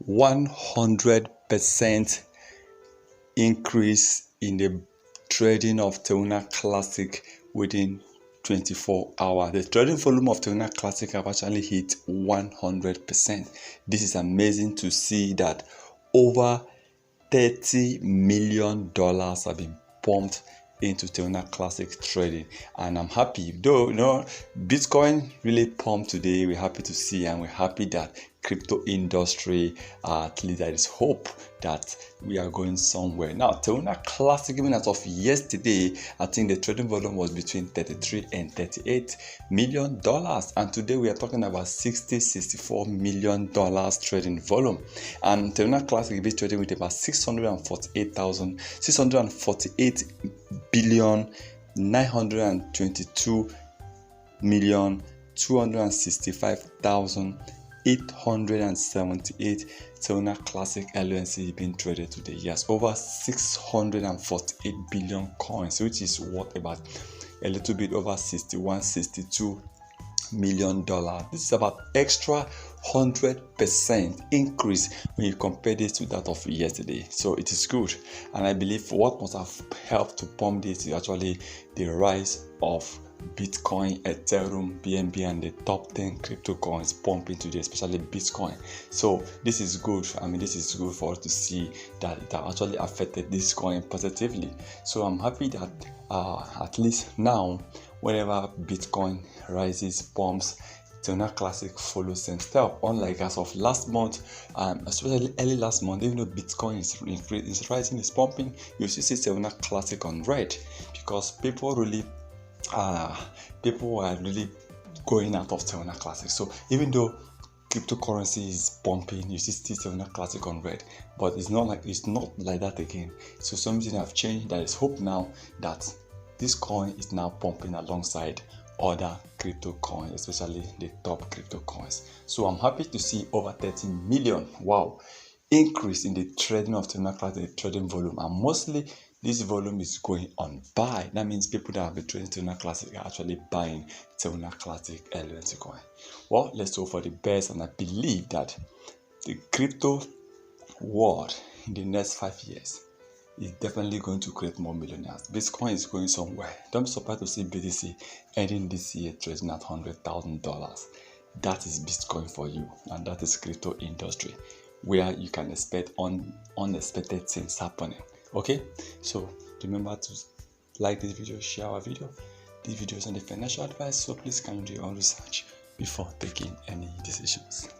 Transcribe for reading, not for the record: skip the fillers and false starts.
100% increase in the trading of Tuna Classic within 24 hours. The trading volume of Tuna Classic have actually hit 100%. This is amazing to see that over $30 million have been pumped into Tuna Classic trading, and I'm happy. Though Bitcoin really pumped today, we're happy to see, and we're happy that crypto industry, at least there is hope that we are going somewhere. Now, Tuna Classic, even as of yesterday, I think the trading volume was between 33 and 38 million dollars, and today we are talking about 64 million dollars trading volume. And Tuna Classic is trading with about 648 billion 922 million 265,878 Tuna Classic LNC being traded today. Yes, over 648 billion coins, which is worth about a little bit over 62 million dollars. This is about extra 100% increase when you compare this to that of yesterday. So it is good, and I believe what must have helped to pump this is actually the rise of Bitcoin, Ethereum, BNB, and the top 10 crypto coins pumping today, especially Bitcoin. So this is good. I mean, this is good for us to see that it actually affected this coin positively. So I'm happy that at least now, whenever Bitcoin rises, pumps, Tuna Classic follows same step. Unlike as of last month, especially early last month, even though Bitcoin is rising, is pumping, you see Tuna Classic on red, because people are really going out of Tuna Classic. So even though cryptocurrency is pumping, you see still Tuna Classic on red, but it's not like that again. So something have changed. There is hope now that this coin is now pumping alongside other crypto coins, especially the top crypto coins. So I'm happy to see over 30 million increase in the trading of Tuna Classic, trading volume, and mostly this volume is going on buy. That means people that have been trading Tuna Classic are actually buying Tuna Classic LNC coin. Well, let's hope for the best, and I believe that the crypto world in the next 5 years is definitely going to create more millionaires. Bitcoin is going somewhere. Don't be surprised to see BTC ending this year trading at $100,000. That is Bitcoin for you, and that is crypto industry, where you can expect unexpected things happening. Okay, so remember to like this video, share our video. This video is on the financial advice, so please can do your own research before taking any decisions.